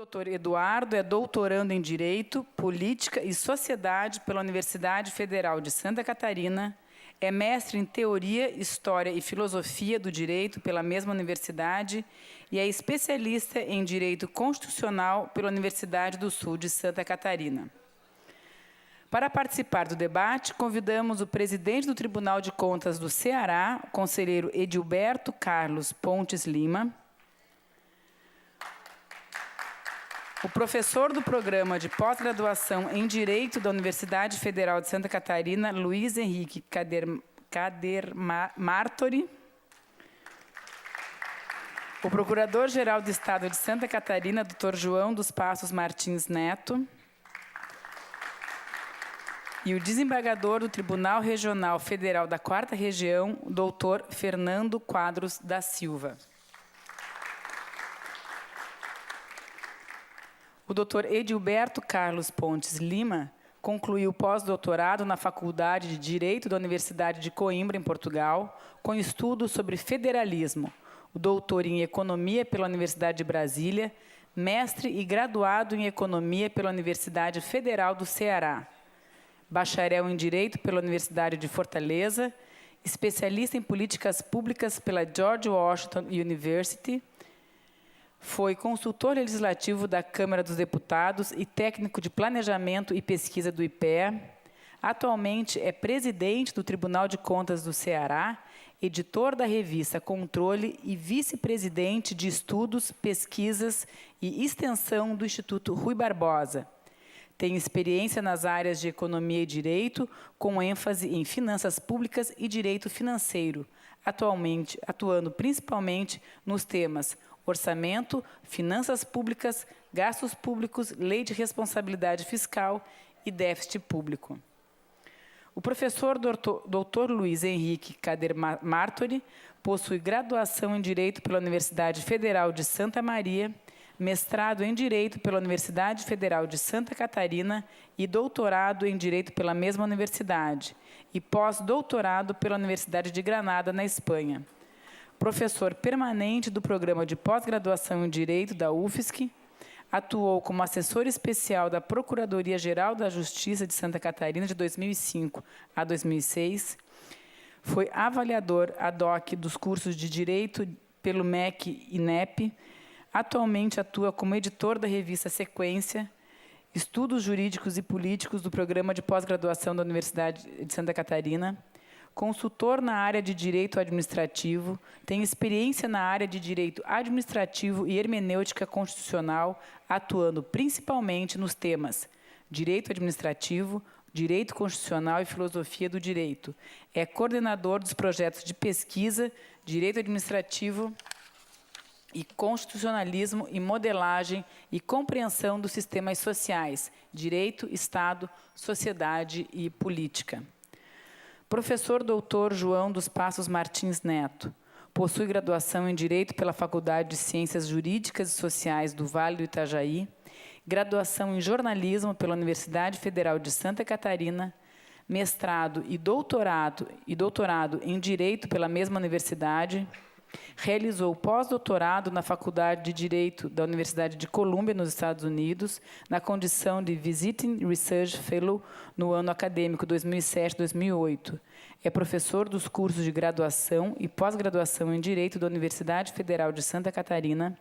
Dr. Eduardo é doutorando em Direito, Política e Sociedade pela Universidade Federal de Santa Catarina, é mestre em Teoria, História e Filosofia do Direito pela mesma universidade e é especialista em Direito Constitucional pela Universidade do Sul de Santa Catarina. Para participar do debate, convidamos o presidente do Tribunal de Contas do Ceará, o conselheiro Edilberto Carlos Pontes Lima, o professor do Programa de Pós-Graduação em Direito da Universidade Federal de Santa Catarina, Luiz Henrique Martori, o Procurador-Geral do Estado de Santa Catarina, Dr. João dos Passos Martins Neto, e o desembargador do Tribunal Regional Federal da 4ª Região, Dr. Fernando Quadros da Silva. O Dr. Edilberto Carlos Pontes Lima concluiu pós-doutorado na Faculdade de Direito da Universidade de Coimbra, em Portugal, com estudos sobre federalismo, o doutor em Economia pela Universidade de Brasília, mestre e graduado em Economia pela Universidade Federal do Ceará, bacharel em Direito pela Universidade de Fortaleza, especialista em Políticas Públicas pela George Washington University, foi consultor legislativo da Câmara dos Deputados e técnico de Planejamento e Pesquisa do IPEA. Atualmente é presidente do Tribunal de Contas do Ceará, editor da revista Controle e vice-presidente de Estudos, Pesquisas e Extensão do Instituto Rui Barbosa. Tem experiência nas áreas de Economia e Direito, com ênfase em Finanças Públicas e Direito Financeiro, atualmente atuando principalmente nos temas Orçamento, Finanças Públicas, Gastos Públicos, Lei de Responsabilidade Fiscal e Déficit Público. O professor Dr. Luiz Henrique Martori possui graduação em Direito pela Universidade Federal de Santa Maria, mestrado em Direito pela Universidade Federal de Santa Catarina e doutorado em Direito pela mesma universidade, e pós-doutorado pela Universidade de Granada, na Espanha. Professor permanente do Programa de Pós-Graduação em Direito da UFSC, atuou como assessor especial da Procuradoria-Geral da Justiça de Santa Catarina de 2005 a 2006, foi avaliador ad hoc dos cursos de Direito pelo MEC e INEP, atualmente atua como editor da revista Sequência, Estudos Jurídicos e Políticos do Programa de Pós-Graduação da Universidade de Santa Catarina, consultor na área de Direito Administrativo, tem experiência na área de Direito Administrativo e Hermenêutica Constitucional, atuando principalmente nos temas Direito Administrativo, Direito Constitucional e Filosofia do Direito. É coordenador dos projetos de pesquisa, Direito Administrativo e Constitucionalismo e Modelagem e Compreensão dos Sistemas Sociais, Direito, Estado, Sociedade e Política. Professor Dr. João dos Passos Martins Neto. Possui graduação em Direito pela Faculdade de Ciências Jurídicas e Sociais do Vale do Itajaí, graduação em Jornalismo pela Universidade Federal de Santa Catarina, mestrado e doutorado em Direito pela mesma universidade, realizou pós-doutorado na Faculdade de Direito da Universidade de Colômbia, nos Estados Unidos, na condição de Visiting Research Fellow no ano acadêmico 2007-2008. É professor dos cursos de graduação e pós-graduação em Direito da Universidade Federal de Santa Catarina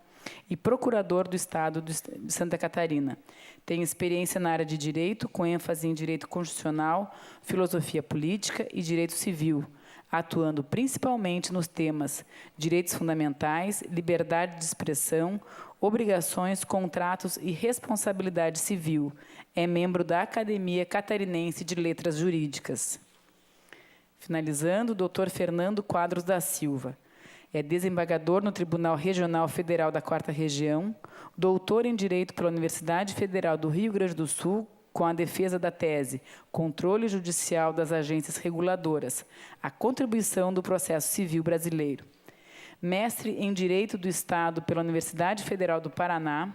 e procurador do Estado de Santa Catarina. Tem experiência na área de Direito, com ênfase em Direito Constitucional, Filosofia Política e Direito Civil, atuando principalmente nos temas direitos fundamentais, liberdade de expressão, obrigações, contratos e responsabilidade civil. É membro da Academia Catarinense de Letras Jurídicas. Finalizando, o Dr. Fernando Quadros da Silva. É desembargador no Tribunal Regional Federal da 4ª Região, doutor em Direito pela Universidade Federal do Rio Grande do Sul, com a defesa da tese Controle Judicial das Agências Reguladoras, a contribuição do processo civil brasileiro. Mestre em Direito do Estado pela Universidade Federal do Paraná,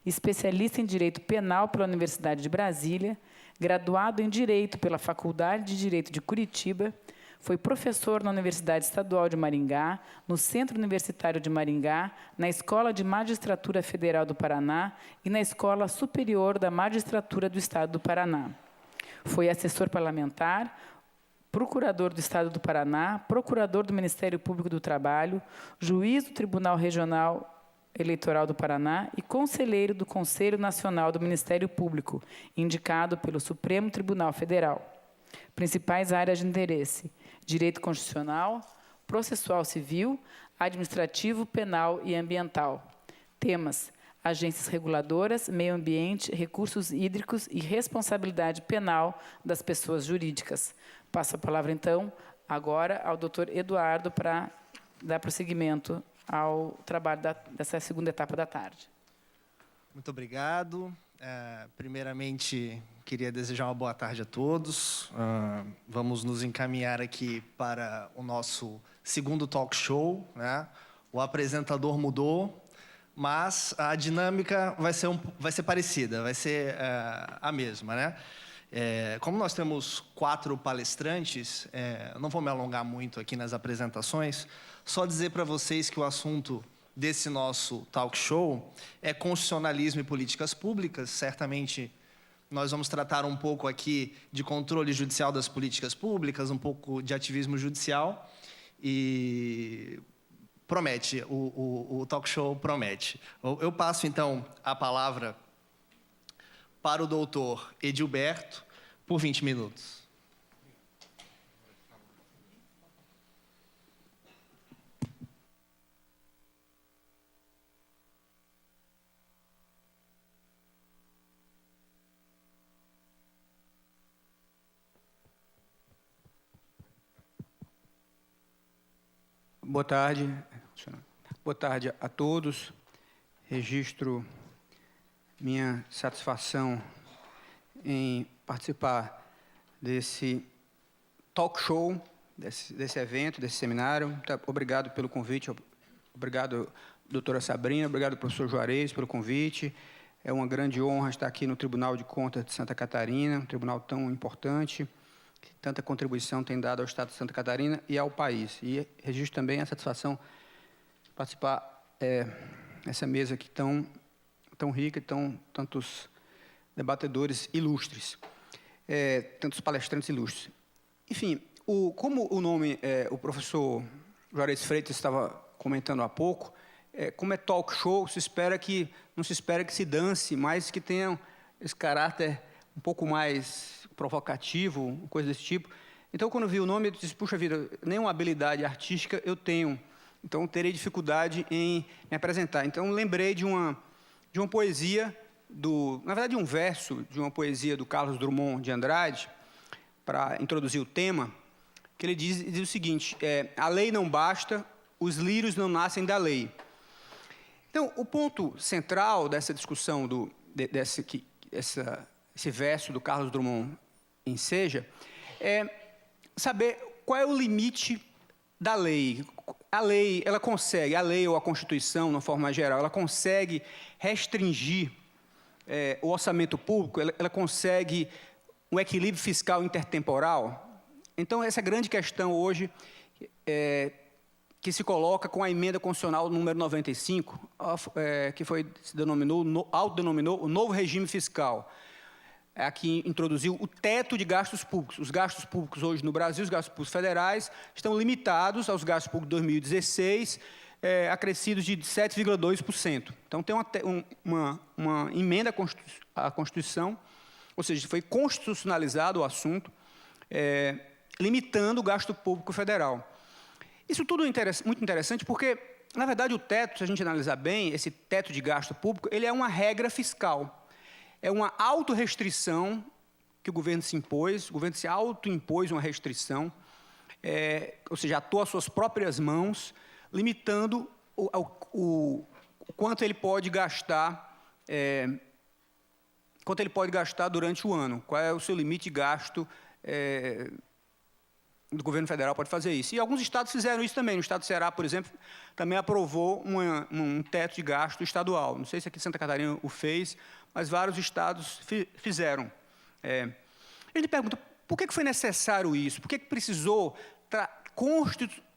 especialista em Direito Penal pela Universidade de Brasília, graduado em Direito pela Faculdade de Direito de Curitiba, Foi professor na Universidade Estadual de Maringá, no Centro Universitário de Maringá, na Escola de Magistratura Federal do Paraná e na Escola Superior da Magistratura do Estado do Paraná. Foi assessor parlamentar, procurador do Estado do Paraná, procurador do Ministério Público do Trabalho, juiz do Tribunal Regional Eleitoral do Paraná e conselheiro do Conselho Nacional do Ministério Público, indicado pelo Supremo Tribunal Federal. Principais áreas de interesse: direito constitucional, processual civil, administrativo, penal e ambiental. Temas: agências reguladoras, meio ambiente, recursos hídricos e responsabilidade penal das pessoas jurídicas. Passo a palavra, então, agora ao doutor Eduardo para dar prosseguimento ao trabalho dessa segunda etapa da tarde. Muito obrigado. Primeiramente, queria desejar uma boa tarde a todos. Vamos nos encaminhar aqui para o nosso segundo talk show, né? O apresentador mudou, mas a dinâmica vai ser parecida, vai ser a mesma, né? Como nós temos 4 palestrantes, eu não vou me alongar muito aqui nas apresentações, só dizer para vocês que o assunto desse nosso talk show é constitucionalismo e políticas públicas. Certamente nós vamos tratar um pouco aqui de controle judicial das políticas públicas, um pouco de ativismo judicial, e promete, o talk show promete. Eu passo, então, a palavra para o doutor Edilberto, por 20 minutos. Boa tarde. Boa tarde a todos. Registro minha satisfação em participar desse talk show, desse evento, desse seminário. Muito obrigado pelo convite. Obrigado, doutora Sabrina. Obrigado, professor Juarez, pelo convite. É uma grande honra estar aqui no Tribunal de Contas de Santa Catarina, um tribunal tão importante, que tanta contribuição tem dado ao Estado de Santa Catarina e ao país. E registro também a satisfação de participar dessa mesa aqui tão rica, tantos debatedores ilustres, tantos palestrantes ilustres. Enfim, como o nome, o professor Juarez Freitas estava comentando há pouco, como é talk show, não se espera que se dance, mas que tenha esse caráter um pouco mais provocativo, coisa desse tipo. Então, quando eu vi o nome, eu disse, puxa vida, nenhuma habilidade artística eu tenho, então terei dificuldade em me apresentar. Então, lembrei de uma poesia, na verdade, um verso de uma poesia do Carlos Drummond de Andrade, para introduzir o tema, que ele diz o seguinte: a lei não basta, os lírios não nascem da lei. Então, o ponto central dessa discussão, esse verso do Carlos Drummond enseja, é saber qual é o limite da lei. A lei, ela consegue, a lei ou a Constituição, de uma forma geral, ela consegue restringir o orçamento público, ela consegue um equilíbrio fiscal intertemporal. Então, essa grande questão hoje que se coloca com a emenda constitucional número 95, que autodenominou o novo regime fiscal. Aqui introduziu o teto de gastos públicos. Os gastos públicos hoje no Brasil, os gastos públicos federais, estão limitados aos gastos públicos de 2016, acrescidos de 7,2%. Então, tem uma emenda à Constituição, ou seja, foi constitucionalizado o assunto, limitando o gasto público federal. Isso tudo é muito interessante porque, na verdade, o teto, se a gente analisar bem, esse teto de gasto público, ele é uma regra fiscal. É uma autorrestrição que o governo se impôs, o governo se autoimpôs uma restrição, ou seja, atua às suas próprias mãos, limitando o quanto ele pode gastar, durante o ano, qual é o seu limite de gasto do governo federal pode fazer isso. E alguns estados fizeram isso também. No estado do Ceará, por exemplo, também aprovou um teto de gasto estadual. Não sei se aqui em Santa Catarina o fez, mas vários estados fizeram. Ele pergunta, por que foi necessário isso? Por que precisou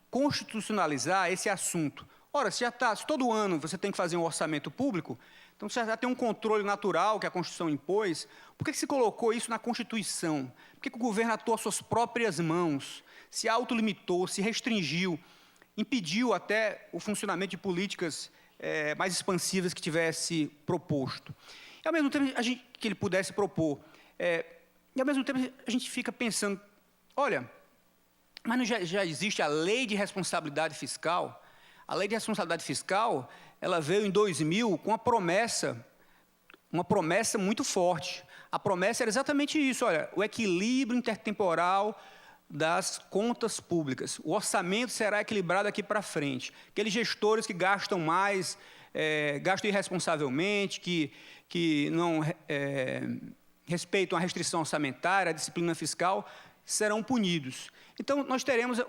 constitucionalizar esse assunto. Ora, se todo ano você tem que fazer um orçamento público, então você já tem um controle natural que a Constituição impôs, por que se colocou isso na Constituição? Por que o governo atuou às suas próprias mãos, se autolimitou, se restringiu, impediu até o funcionamento de políticas mais expansivas que tivesse proposto? E, ao mesmo tempo, que ele pudesse propor. E, ao mesmo tempo, a gente fica pensando, olha, mas não já existe a Lei de Responsabilidade Fiscal? A Lei de Responsabilidade Fiscal, ela veio em 2000 com uma promessa muito forte. A promessa era exatamente isso, olha, o equilíbrio intertemporal das contas públicas. O orçamento será equilibrado daqui para frente. Aqueles gestores que gastam mais, gastam irresponsavelmente, que não respeitam a restrição orçamentária, a disciplina fiscal, serão punidos. Então, nós teremos,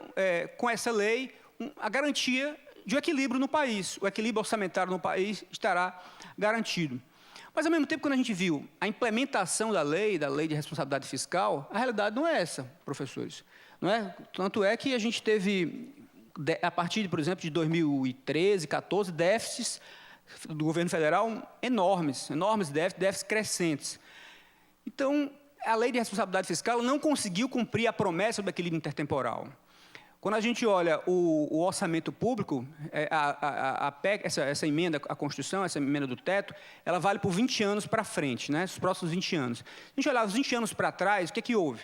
com essa lei, a garantia de um equilíbrio no país. O equilíbrio orçamentário no país estará garantido. Mas, ao mesmo tempo, quando a gente viu a implementação da lei de responsabilidade fiscal, a realidade não é essa, professores. Não é? Tanto é que a gente teve, a partir, por exemplo, de 2013, 2014, déficits do governo federal enormes déficits crescentes. Então, a lei de responsabilidade fiscal não conseguiu cumprir a promessa do equilíbrio intertemporal. Quando a gente olha o orçamento público, a PEC, essa emenda à Constituição, essa emenda do teto, ela vale por 20 anos para frente, né, os próximos 20 anos. Se a gente olhar os 20 anos para trás, o que houve?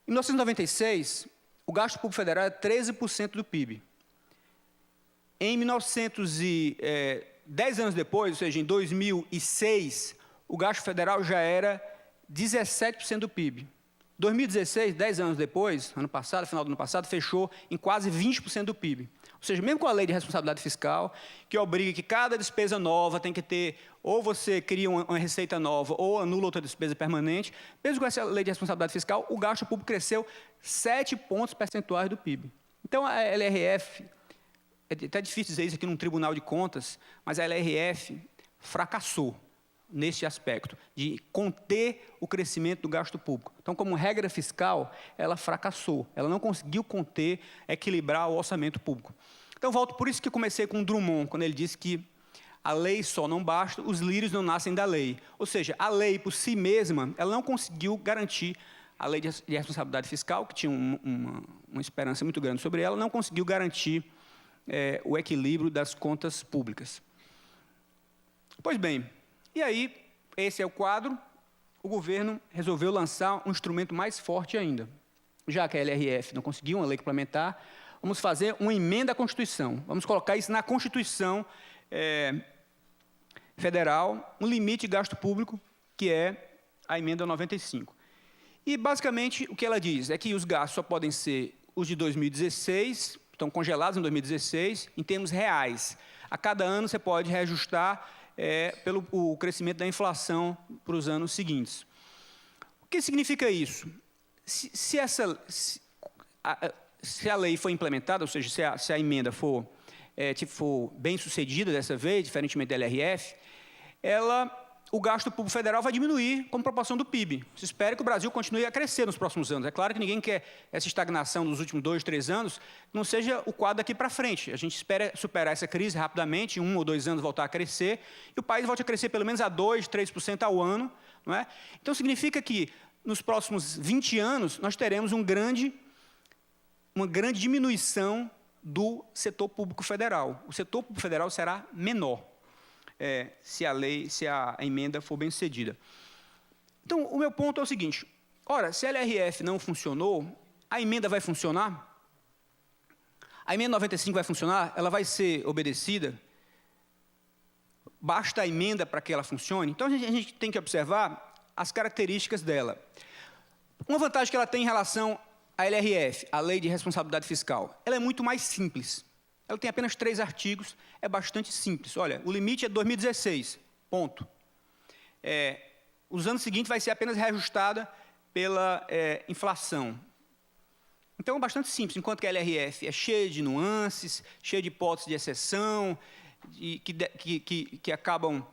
Em 1996, o gasto público federal era 13% do PIB. Em 10 anos depois, ou seja, em 2006, o gasto federal já era 17% do PIB. 2016, 10 anos depois, ano passado, final do ano passado, fechou em quase 20% do PIB. Ou seja, mesmo com a lei de responsabilidade fiscal, que obriga que cada despesa nova tem que ter, ou você cria uma receita nova, ou anula outra despesa permanente, mesmo com essa lei de responsabilidade fiscal, o gasto público cresceu 7 pontos percentuais do PIB. Então, a LRF, é até difícil dizer isso aqui num tribunal de contas, mas a LRF fracassou nesse aspecto, de conter o crescimento do gasto público. Então, como regra fiscal, ela fracassou. Ela não conseguiu conter, equilibrar o orçamento público. Então, volto, por isso que comecei com Drummond, quando ele disse que a lei só não basta, os lírios não nascem da lei. Ou seja, a lei, por si mesma, ela não conseguiu garantir a lei de responsabilidade fiscal, que tinha uma esperança muito grande sobre ela, não conseguiu garantir o equilíbrio das contas públicas. Pois bem, e aí, esse é o quadro, o governo resolveu lançar um instrumento mais forte ainda. Já que a LRF não conseguiu uma lei complementar, vamos fazer uma emenda à Constituição. Vamos colocar isso na Constituição Federal, um limite de gasto público, que é a emenda 95. E, basicamente, o que ela diz é que os gastos só podem ser os de 2016, estão congelados em 2016, em termos reais. A cada ano você pode reajustar pelo o crescimento da inflação para os anos seguintes. O que significa isso? Se a lei for implementada, ou seja, se a emenda for bem sucedida dessa vez, diferentemente da LRF, o gasto público federal vai diminuir como proporção do PIB. Se espera que o Brasil continue a crescer nos próximos anos. É claro que ninguém quer essa estagnação dos últimos 2, 3 anos, não seja o quadro daqui para frente. A gente espera superar essa crise rapidamente, em 1 ou 2 anos voltar a crescer, e o país volte a crescer pelo menos a 2, 3% ao ano. Não é? Então, significa que, nos próximos 20 anos, nós teremos uma grande diminuição do setor público federal. O setor público federal será menor. Se a emenda for bem sucedida. Então, o meu ponto é o seguinte, ora, se a LRF não funcionou, a emenda vai funcionar? A emenda 95 vai funcionar? Ela vai ser obedecida? Basta a emenda para que ela funcione? Então, a gente tem que observar as características dela. Uma vantagem que ela tem em relação à LRF, a Lei de Responsabilidade Fiscal, ela é muito mais simples. Ela tem apenas 3 artigos, é bastante simples. Olha, o limite é 2016, ponto. Os anos seguintes vai ser apenas reajustada pela inflação. Então, é bastante simples, enquanto que a LRF é cheia de nuances, cheia de hipóteses de exceção, que acabam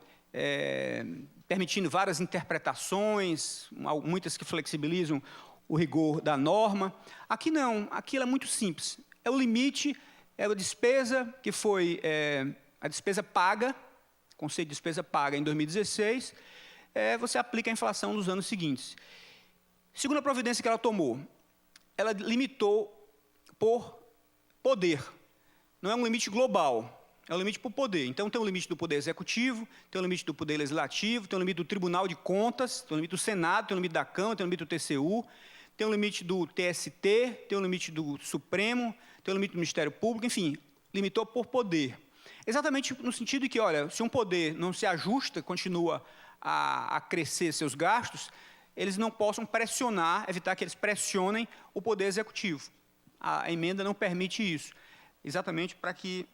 permitindo várias interpretações, muitas que flexibilizam o rigor da norma. Aqui não, aqui ela é muito simples. É o limite, é a despesa que foi a despesa paga, conceito de despesa paga em 2016, você aplica a inflação nos anos seguintes. Segunda providência que ela tomou, ela limitou por poder. Não é um limite global, é um limite por poder. Então, tem o limite do Poder Executivo, tem o limite do Poder Legislativo, tem o limite do Tribunal de Contas, tem o limite do Senado, tem o limite da Câmara, tem o limite do TCU, tem o limite do TST, tem o limite do Supremo, tem o limite do Ministério Público, enfim, limitou por poder. Exatamente no sentido de que, olha, se um poder não se ajusta, continua a crescer seus gastos, eles não possam pressionar, evitar que eles pressionem o Poder Executivo. A emenda não permite isso, exatamente para que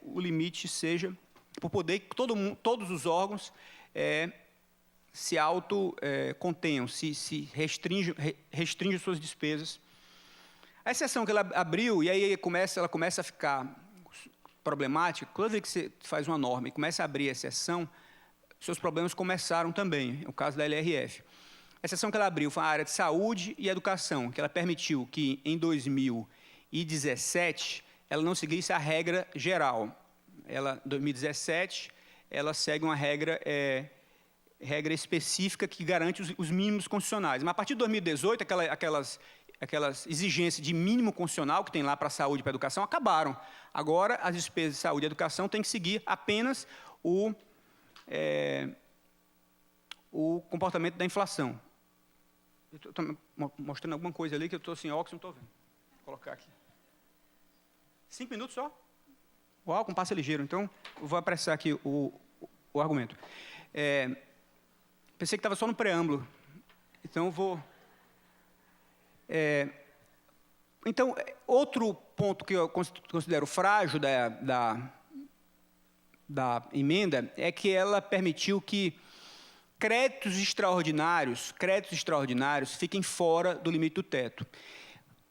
o limite seja por poder que todos os órgãos se autocontenham, se restringem suas despesas. A exceção que ela abriu, e aí ela começa a ficar problemática, toda vez que você faz uma norma e começa a abrir a exceção, seus problemas começaram também, é o caso da LRF. A exceção que ela abriu foi a área de saúde e educação, que ela permitiu que, em 2017, ela não seguisse a regra geral. Ela, em 2017, ela segue uma regra específica que garante os mínimos constitucionais. Mas, a partir de 2018, aquelas exigências de mínimo constitucional que tem lá para a saúde e para a educação acabaram. Agora, as despesas de saúde e educação têm que seguir apenas o comportamento da inflação. Estou mostrando alguma coisa ali que eu estou sem óculos, não estou vendo. Vou colocar aqui. 5 minutos só? Uau, com passo ligeiro. Então, eu vou apressar aqui o argumento. Pensei que estava só no preâmbulo. Então, eu vou... Então, outro ponto que eu considero frágil da emenda é que ela permitiu que créditos extraordinários fiquem fora do limite do teto.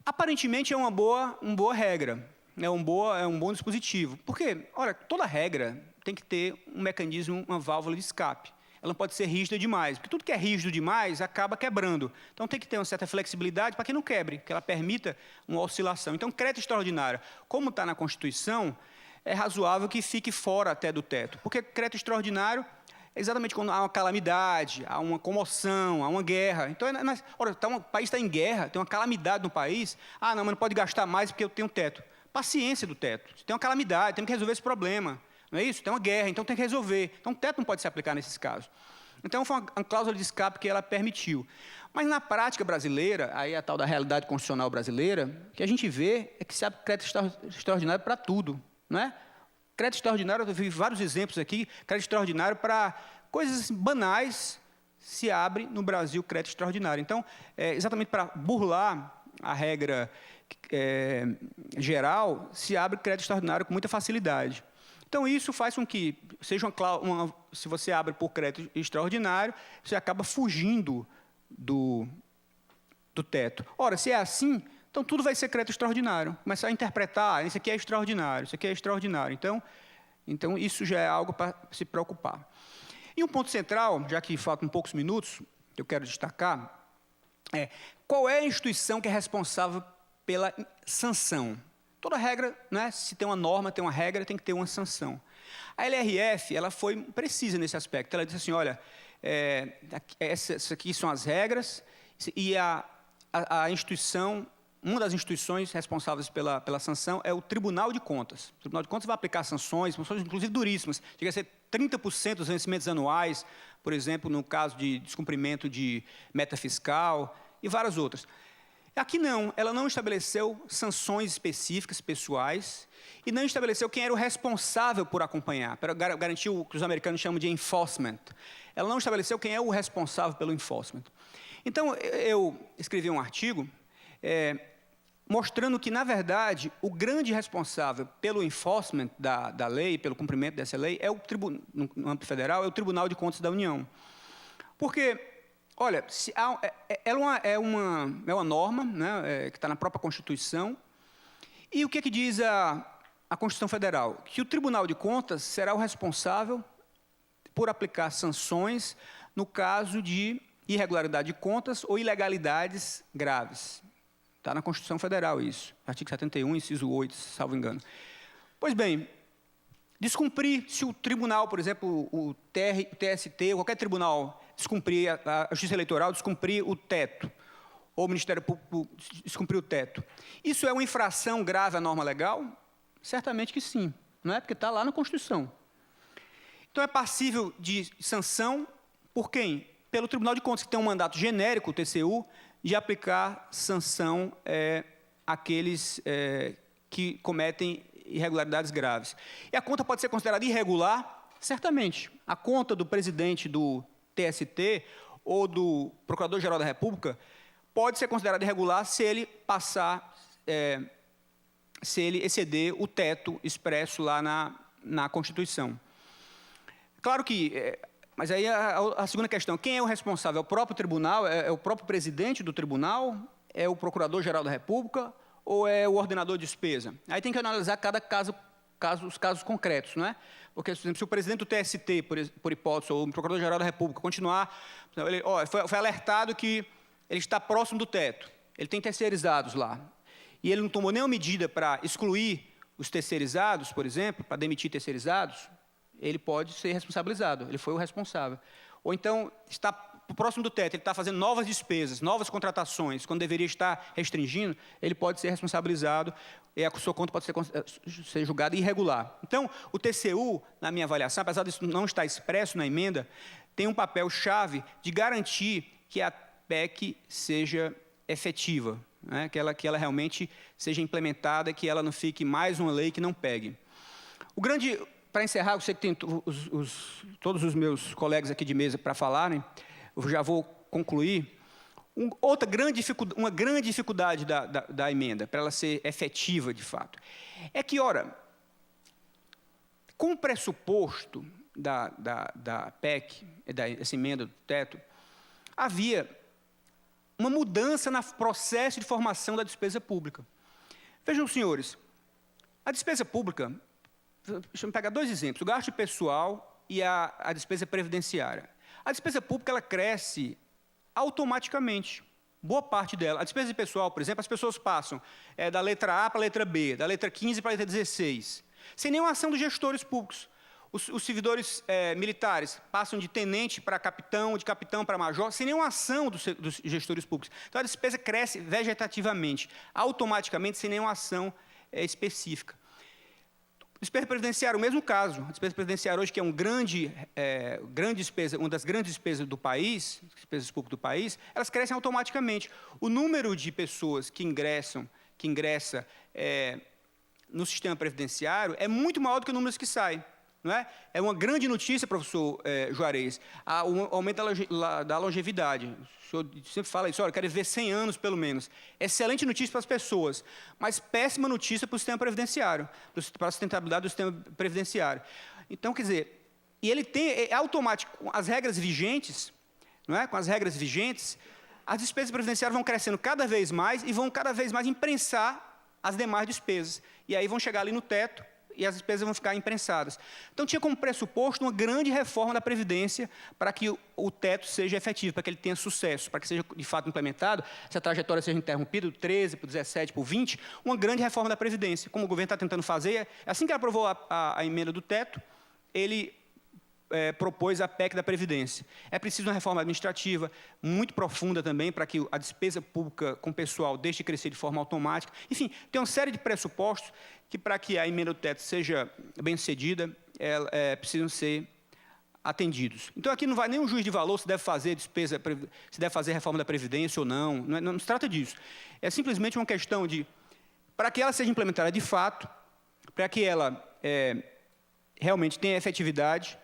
Aparentemente é uma boa regra, é um bom dispositivo. Porque, olha, toda regra tem que ter um mecanismo, uma válvula de escape. Ela não pode ser rígida demais, porque tudo que é rígido demais acaba quebrando. Então, tem que ter uma certa flexibilidade para que não quebre, que ela permita uma oscilação. Então, crédito extraordinário, como está na Constituição, é razoável que fique fora até do teto. Porque crédito extraordinário é exatamente quando há uma calamidade, há uma comoção, há uma guerra. Então, olha, o país está em guerra, tem uma calamidade no país. Ah, não, mas não pode gastar mais porque eu tenho teto. Paciência do teto. Tem uma calamidade, temos que resolver esse problema. Não é isso? Tem uma guerra, então tem que resolver. Então, o teto não pode se aplicar nesses casos. Então, foi uma cláusula de escape que ela permitiu. Mas, na prática brasileira, aí a tal da realidade constitucional brasileira, o que a gente vê é que se abre crédito extraordinário para tudo. Não é? Crédito extraordinário, eu vi vários exemplos aqui, crédito extraordinário para coisas banais, se abre no Brasil crédito extraordinário. Então, exatamente para burlar a regra geral, se abre crédito extraordinário com muita facilidade. Então, isso faz com que seja se você abre por crédito extraordinário, você acaba fugindo do teto. Ora, se é assim, então tudo vai ser crédito extraordinário. Começar a interpretar, isso aqui é extraordinário, isso aqui é extraordinário. Então isso já é algo para se preocupar. E um ponto central, já que faltam poucos minutos, que eu quero destacar, qual é a instituição que é responsável pela sanção? Toda regra, né, se tem uma norma, tem uma regra, tem que ter uma sanção. A LRF, ela foi precisa nesse aspecto. Ela disse assim, olha, essas aqui são as regras, e a instituição, uma das instituições responsáveis pela sanção é o Tribunal de Contas. O Tribunal de Contas vai aplicar sanções inclusive duríssimas. Chega a ser 30% dos vencimentos anuais, por exemplo, no caso de descumprimento de meta fiscal, e várias outras. Aqui não, ela não estabeleceu sanções específicas, pessoais, e não estabeleceu quem era o responsável por acompanhar, para garantir o que os americanos chamam de enforcement. Ela não estabeleceu quem é o responsável pelo enforcement. Então, eu escrevi um artigo mostrando que, na verdade, o grande responsável pelo enforcement da lei, pelo cumprimento dessa lei, no âmbito federal, é o Tribunal de Contas da União. Porque... olha, ela é uma norma, né, que está na própria Constituição. E o que diz a Constituição Federal? Que o Tribunal de Contas será o responsável por aplicar sanções no caso de irregularidade de contas ou ilegalidades graves. Está na Constituição Federal isso, artigo 71, inciso 8, salvo engano. Pois bem, descumprir, se o tribunal, por exemplo, o TST, ou qualquer tribunal, descumprir, a Justiça Eleitoral descumprir o teto, ou o Ministério Público descumprir o teto, isso é uma infração grave à norma legal? Certamente que sim, não é? Porque está lá na Constituição. Então, é passível de sanção por quem? Pelo Tribunal de Contas, que tem um mandato genérico, o TCU, de aplicar sanção àqueles que cometem irregularidades graves. E a conta pode ser considerada irregular? Certamente. A conta do presidente do TST ou do Procurador-Geral da República pode ser considerada irregular se ele se ele exceder o teto expresso lá na Constituição. Claro que... mas aí a segunda questão, quem é o responsável? É o próprio tribunal? É o próprio presidente do tribunal? É o Procurador-Geral da República? Ou é o ordenador de despesa? Aí tem que analisar cada os casos concretos, não é? Porque, por exemplo, se o presidente do TST, por hipótese, ou o Procurador-Geral da República continuar... Ele, foi alertado que ele está próximo do teto, ele tem terceirizados lá, e ele não tomou nenhuma medida para excluir os terceirizados, por exemplo, para demitir terceirizados, ele pode ser responsabilizado, ele foi o responsável. Ou então, está próximo do teto, ele está fazendo novas despesas, novas contratações, quando deveria estar restringindo, ele pode ser responsabilizado e a sua conta pode ser julgada irregular. Então, o TCU, na minha avaliação, apesar disso não estar expresso na emenda, tem um papel-chave de garantir que a PEC seja efetiva, né? que ela realmente seja implementada, que ela não fique mais uma lei que não pegue. Para encerrar, eu sei que tem todos os meus colegas aqui de mesa para falarem, eu já vou concluir. Uma grande dificuldade da emenda, para ela ser efetiva de fato, é que, ora, com o pressuposto da PEC, dessa emenda do teto, havia uma mudança no processo de formação da despesa pública. Vejam, senhores, a despesa pública... Deixa eu pegar dois exemplos, o gasto pessoal e a despesa previdenciária. A despesa pública ela cresce automaticamente, boa parte dela. A despesa pessoal, por exemplo, as pessoas passam da letra A para a letra B, da letra 15 para a letra 16, sem nenhuma ação dos gestores públicos. Os servidores militares passam de tenente para capitão, de capitão para major, sem nenhuma ação dos gestores públicos. Então, a despesa cresce vegetativamente, automaticamente, sem nenhuma ação específica. Despesa previdenciária, o mesmo caso. A despesa previdenciária hoje, que é uma das grandes despesas do país, despesas públicas do país, elas crescem automaticamente. O número de pessoas que ingressa no sistema previdenciário é muito maior do que o número que sai. Não é? É uma grande notícia, professor Juarez, o aumento da longevidade. O senhor sempre fala isso, olha, eu quero viver 100 anos, pelo menos. Excelente notícia para as pessoas, mas péssima notícia para o sistema previdenciário, para a sustentabilidade do sistema previdenciário. Então, quer dizer, e ele tem, automático, as regras vigentes, não é? Com as regras vigentes, as despesas previdenciárias vão crescendo cada vez mais e vão cada vez mais imprensar as demais despesas. E aí vão chegar ali no teto, e as despesas vão ficar imprensadas. Então, tinha como pressuposto uma grande reforma da Previdência para que o teto seja efetivo, para que ele tenha sucesso, para que seja, de fato, implementado, essa trajetória seja interrompida, do 13 para o 17 para o 20, uma grande reforma da Previdência. Como o governo está tentando fazer, assim que ele aprovou a emenda do teto, ele propôs a PEC da Previdência. É preciso uma reforma administrativa muito profunda também para que a despesa pública com o pessoal deixe de crescer de forma automática. Enfim, tem uma série de pressupostos que, para que a emenda do teto seja bem-sucedida, precisam ser atendidos. Então, aqui não vai nem um juiz de valor se deve fazer reforma da Previdência ou não. Não se trata disso. É simplesmente uma questão de, para que ela seja implementada de fato, para que ela realmente tenha efetividade,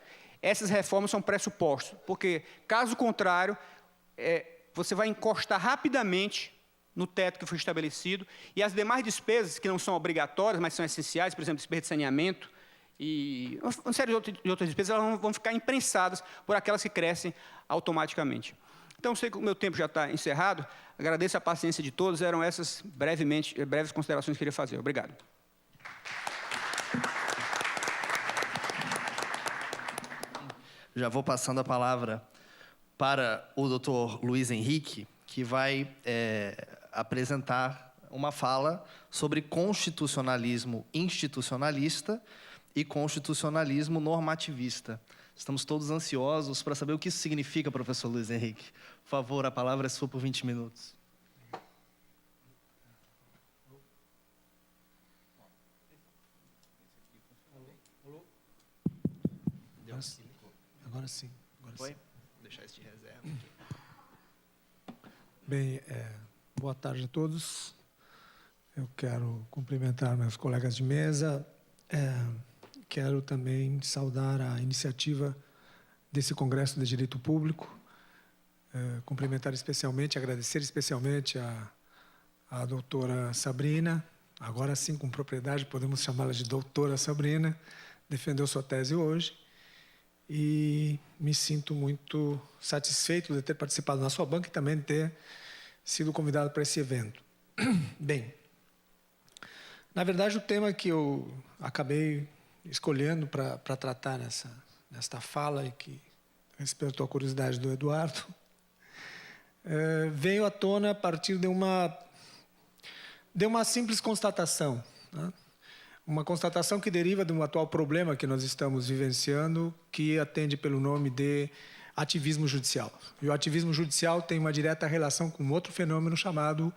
essas reformas são pressupostos, porque, caso contrário, você vai encostar rapidamente no teto que foi estabelecido, e as demais despesas, que não são obrigatórias, mas são essenciais, por exemplo, despesa de saneamento, e uma série de outras despesas, elas vão ficar imprensadas por aquelas que crescem automaticamente. Então, sei que o meu tempo já está encerrado, agradeço a paciência de todos, eram essas breves considerações que eu queria fazer. Obrigado. Já vou passando a palavra para o Dr. Luiz Henrique, que vai apresentar uma fala sobre constitucionalismo institucionalista e constitucionalismo normativista. Estamos todos ansiosos para saber o que isso significa, professor Luiz Henrique. Por favor, a palavra é sua por 20 minutos. Agora sim. Foi? Vou deixar isso de reserva aqui. Bem, boa tarde a todos. Eu quero cumprimentar meus colegas de mesa. Quero também saudar a iniciativa desse Congresso de Direito Público. Cumprimentar especialmente, agradecer especialmente a doutora Sabrina. Agora sim, com propriedade, podemos chamá-la de doutora Sabrina. Defendeu sua tese hoje. E me sinto muito satisfeito de ter participado na sua banca e também de ter sido convidado para esse evento. Bem, na verdade, o tema que eu acabei escolhendo para tratar nesta fala e que despertou a curiosidade do Eduardo, veio à tona a partir de uma simples constatação, né? Uma constatação que deriva de um atual problema que nós estamos vivenciando, que atende pelo nome de ativismo judicial. E o ativismo judicial tem uma direta relação com outro fenômeno chamado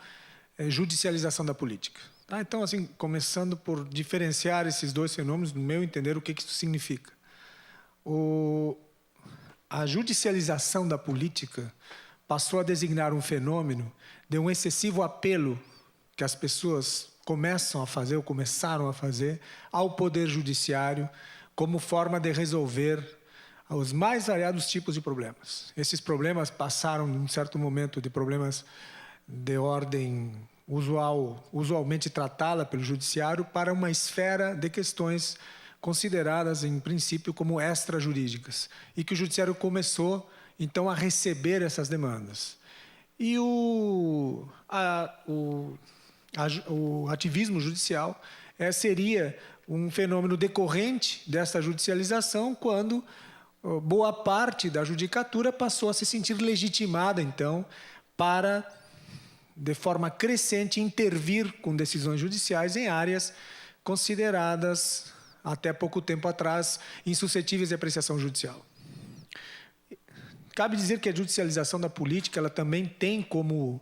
judicialização da política. Tá? Então, assim, começando por diferenciar esses dois fenômenos, no meu entender, o que isso significa. A judicialização da política passou a designar um fenômeno de um excessivo apelo que as pessoas começam a fazer, ou começaram a fazer, ao Poder Judiciário como forma de resolver os mais variados tipos de problemas. Esses problemas passaram, em um certo momento, de problemas de ordem usualmente tratada pelo Judiciário, para uma esfera de questões consideradas, em princípio, como extrajurídicas, e que o Judiciário começou, então, a receber essas demandas. E o ativismo judicial seria um fenômeno decorrente dessa judicialização, quando boa parte da judicatura passou a se sentir legitimada, então, para, de forma crescente, intervir com decisões judiciais em áreas consideradas, até pouco tempo atrás, insuscetíveis de apreciação judicial. Cabe dizer que a judicialização da política ela também tem como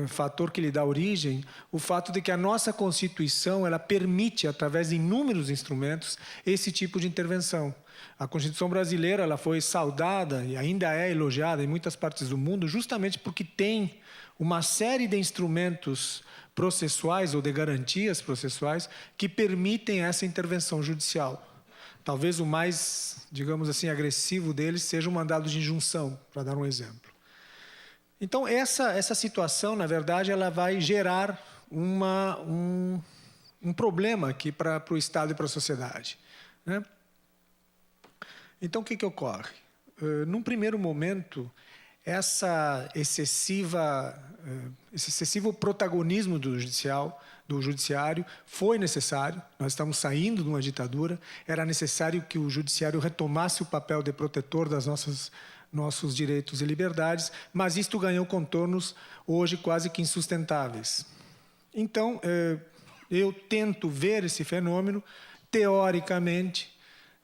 fator que lhe dá origem o fato de que a nossa Constituição ela permite, através de inúmeros instrumentos, esse tipo de intervenção. A Constituição brasileira ela foi saudada e ainda é elogiada em muitas partes do mundo justamente porque tem uma série de instrumentos processuais ou de garantias processuais que permitem essa intervenção judicial. Talvez o mais, digamos assim, agressivo deles seja o mandado de injunção, para dar um exemplo. Então, essa situação, na verdade, ela vai gerar um problema aqui para o Estado e para a sociedade, né? Então, o que ocorre? Num primeiro momento, esse excessivo protagonismo do judiciário foi necessário. Nós estamos saindo de uma ditadura, era necessário que o judiciário retomasse o papel de protetor das nossos direitos e liberdades, mas isto ganhou contornos hoje quase que insustentáveis. Então, eu tento ver esse fenômeno, teoricamente,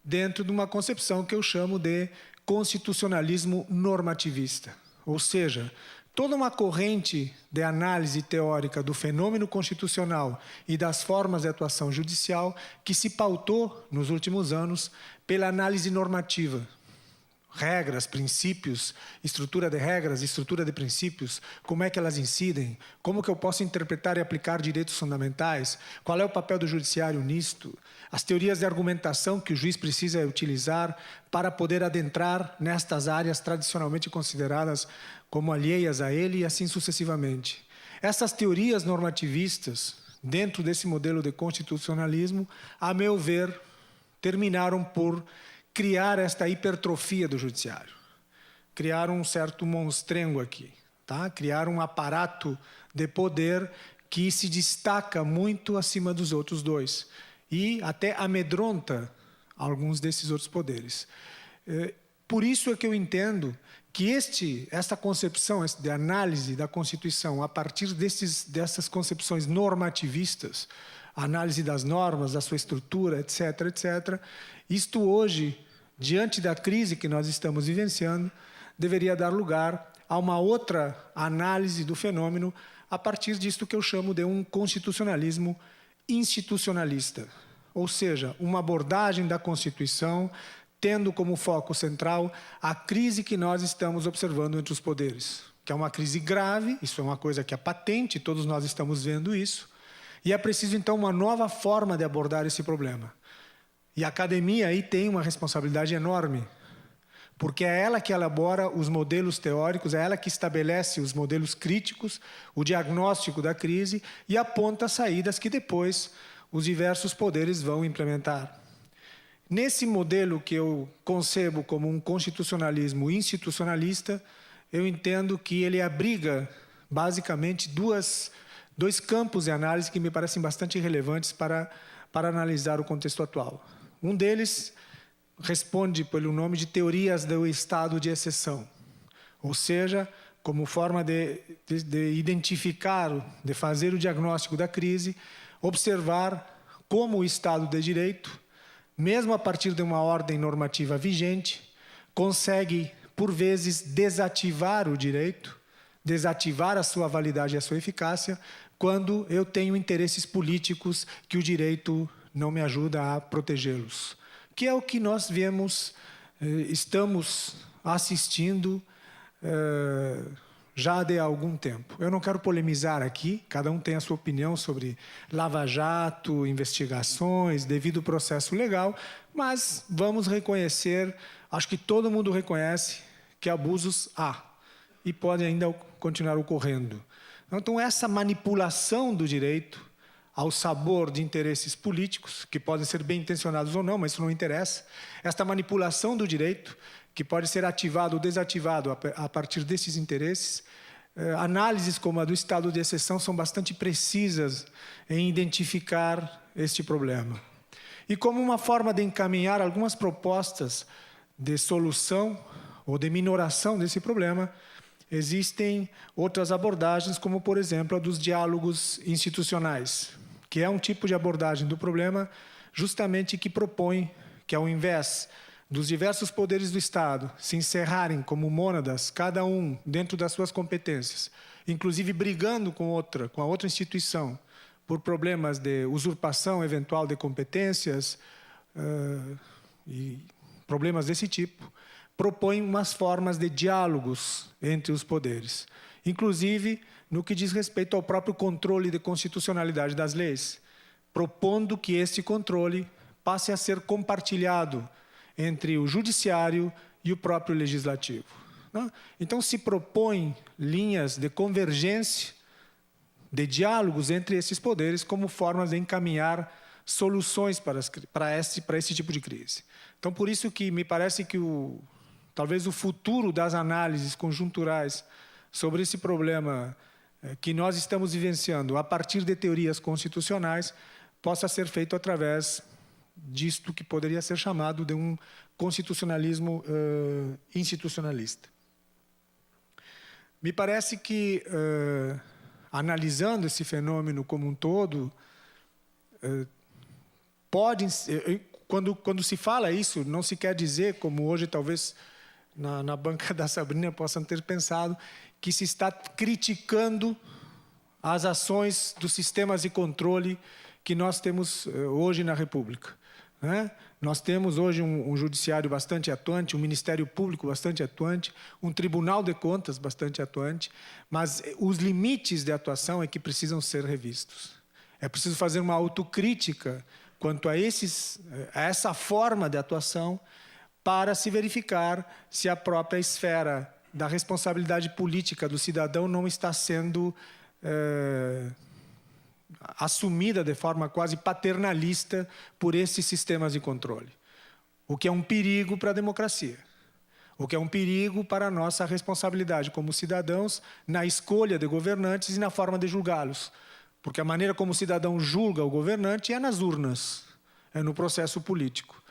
dentro de uma concepção que eu chamo de constitucionalismo normativista. Ou seja, toda uma corrente de análise teórica do fenômeno constitucional e das formas de atuação judicial que se pautou, nos últimos anos, pela análise normativa. Regras, princípios, estrutura de regras, estrutura de princípios, como é que elas incidem, como que eu posso interpretar e aplicar direitos fundamentais, qual é o papel do judiciário nisto, as teorias de argumentação que o juiz precisa utilizar para poder adentrar nestas áreas tradicionalmente consideradas como alheias a ele e assim sucessivamente. Essas teorias normativistas, dentro desse modelo de constitucionalismo, a meu ver, terminaram por criar esta hipertrofia do judiciário, criar um certo monstrengo aqui, tá? Criar um aparato de poder que se destaca muito acima dos outros dois e até amedronta alguns desses outros poderes. Por isso é que eu entendo que esta concepção de análise da Constituição, a partir dessas concepções normativistas, análise das normas, da sua estrutura, etc., etc., isto hoje, diante da crise que nós estamos vivenciando, deveria dar lugar a uma outra análise do fenômeno a partir disto que eu chamo de um constitucionalismo institucionalista, ou seja, uma abordagem da Constituição tendo como foco central a crise que nós estamos observando entre os poderes, que é uma crise grave, isso é uma coisa que é patente, todos nós estamos vendo isso, e é preciso, então, uma nova forma de abordar esse problema. E a academia aí tem uma responsabilidade enorme, porque é ela que elabora os modelos teóricos, é ela que estabelece os modelos críticos, o diagnóstico da crise e aponta saídas que depois os diversos poderes vão implementar. Nesse modelo que eu concebo como um constitucionalismo institucionalista, eu entendo que ele abriga, basicamente, dois campos de análise que me parecem bastante relevantes para analisar o contexto atual. Um deles responde pelo nome de teorias do estado de exceção, ou seja, como forma de identificar, de fazer o diagnóstico da crise, observar como o Estado de Direito, mesmo a partir de uma ordem normativa vigente, consegue, por vezes, desativar o direito, desativar a sua validade e a sua eficácia, quando eu tenho interesses políticos que o direito não me ajuda a protegê-los. Que é o que nós estamos assistindo já de algum tempo. Eu não quero polemizar aqui, cada um tem a sua opinião sobre lava-jato, investigações, devido processo legal, mas vamos reconhecer, acho que todo mundo reconhece que abusos há e podem ainda continuar ocorrendo. Então, essa manipulação do direito ao sabor de interesses políticos, que podem ser bem intencionados ou não, mas isso não interessa, esta manipulação do direito, que pode ser ativado ou desativado a partir desses interesses, análises como a do estado de exceção são bastante precisas em identificar este problema. E como uma forma de encaminhar algumas propostas de solução ou de minoração desse problema, existem outras abordagens, como, por exemplo, a dos diálogos institucionais, que é um tipo de abordagem do problema justamente que propõe que, ao invés dos diversos poderes do Estado se encerrarem como mônadas, cada um dentro das suas competências, inclusive brigando com a outra instituição, por problemas de usurpação eventual de competências e problemas desse tipo, propõe umas formas de diálogos entre os poderes, inclusive no que diz respeito ao próprio controle de constitucionalidade das leis, propondo que esse controle passe a ser compartilhado entre o judiciário e o próprio legislativo. Então, se propõe linhas de convergência, de diálogos entre esses poderes como formas de encaminhar soluções para esse tipo de crise. Então, por isso que me parece que talvez o futuro das análises conjunturais sobre esse problema que nós estamos vivenciando a partir de teorias constitucionais possa ser feito através disto que poderia ser chamado de um constitucionalismo institucionalista. Me parece que, analisando esse fenômeno como um todo, quando se fala isso, não se quer dizer, como hoje talvez na banca da Sabrina possam ter pensado, que se está criticando as ações dos sistemas de controle que nós temos hoje na República. Nós temos hoje um judiciário bastante atuante, um Ministério Público bastante atuante, um Tribunal de Contas bastante atuante, mas os limites de atuação é que precisam ser revistos. É preciso fazer uma autocrítica quanto a essa forma de atuação para se verificar se a própria esfera da responsabilidade política do cidadão não está sendo assumida de forma quase paternalista por esses sistemas de controle. O que é um perigo para a democracia. O que é um perigo para a nossa responsabilidade como cidadãos na escolha de governantes e na forma de julgá-los. Porque a maneira como o cidadão julga o governante é nas urnas, é no processo político.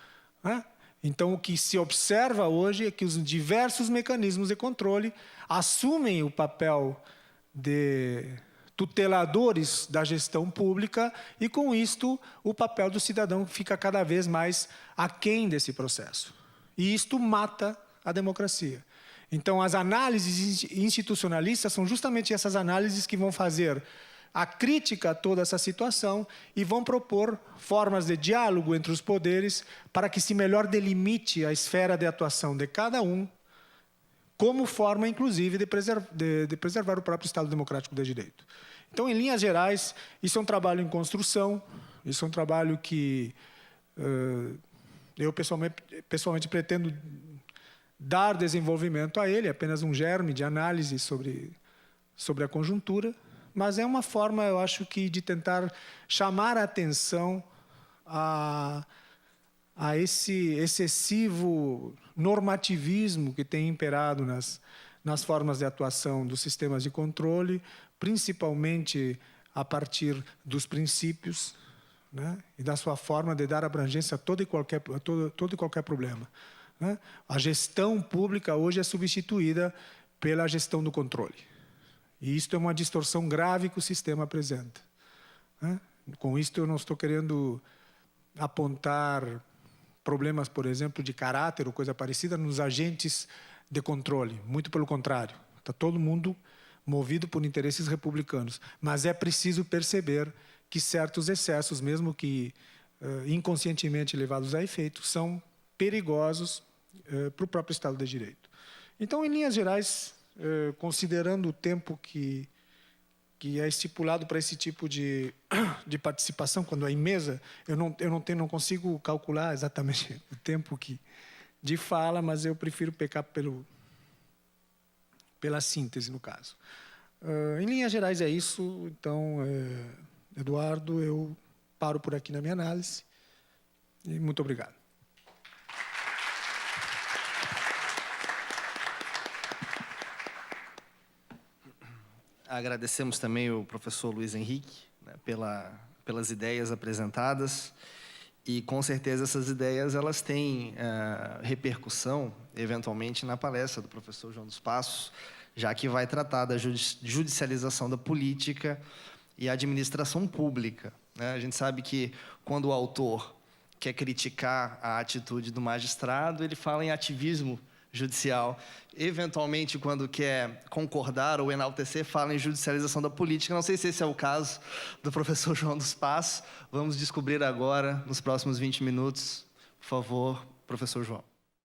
Então, o que se observa hoje é que os diversos mecanismos de controle assumem o papel de tuteladores da gestão pública e, com isto, o papel do cidadão fica cada vez mais aquém desse processo. E isto mata a democracia. Então, as análises institucionalistas são justamente essas análises que vão fazer a crítica a toda essa situação e vão propor formas de diálogo entre os poderes para que se melhor delimite a esfera de atuação de cada um, como forma, inclusive, de preservar o próprio Estado Democrático de Direito. Então, em linhas gerais, isso é um trabalho em construção, isso é um trabalho que eu pessoalmente pretendo dar desenvolvimento a ele, apenas um germe de análise sobre a conjuntura, mas é uma forma, eu acho, que de tentar chamar a atenção a esse excessivo normativismo que tem imperado nas formas de atuação dos sistemas de controle, principalmente a partir dos princípios, né, e da sua forma de dar abrangência a todo e qualquer problema. Né? A gestão pública hoje é substituída pela gestão do controle. E isto é uma distorção grave que o sistema apresenta. Né? Com isto, eu não estou querendo apontar problemas, por exemplo, de caráter ou coisa parecida nos agentes de controle. Muito pelo contrário. Está todo mundo movido por interesses republicanos. Mas é preciso perceber que certos excessos, mesmo que inconscientemente levados a efeito, são perigosos para o próprio Estado de Direito. Então, em linhas gerais, considerando o tempo que é estipulado para esse tipo de participação, quando é em mesa, eu não consigo calcular exatamente o tempo de fala, mas eu prefiro pecar pela síntese, no caso. Em linhas gerais é isso. Então, Eduardo, eu paro por aqui na minha análise. E muito obrigado. Agradecemos também o professor Luiz Henrique, né, pelas ideias apresentadas. E, com certeza, essas ideias elas têm repercussão, eventualmente, na palestra do professor João dos Passos, já que vai tratar da judicialização da política e administração pública. Né? A gente sabe que, quando o autor quer criticar a atitude do magistrado, ele fala em ativismo judicial. Eventualmente, quando quer concordar ou enaltecer, fala em judicialização da política. Não sei se esse é o caso do professor João dos Passos. Vamos descobrir agora, nos próximos 20 minutos. Por favor, professor João.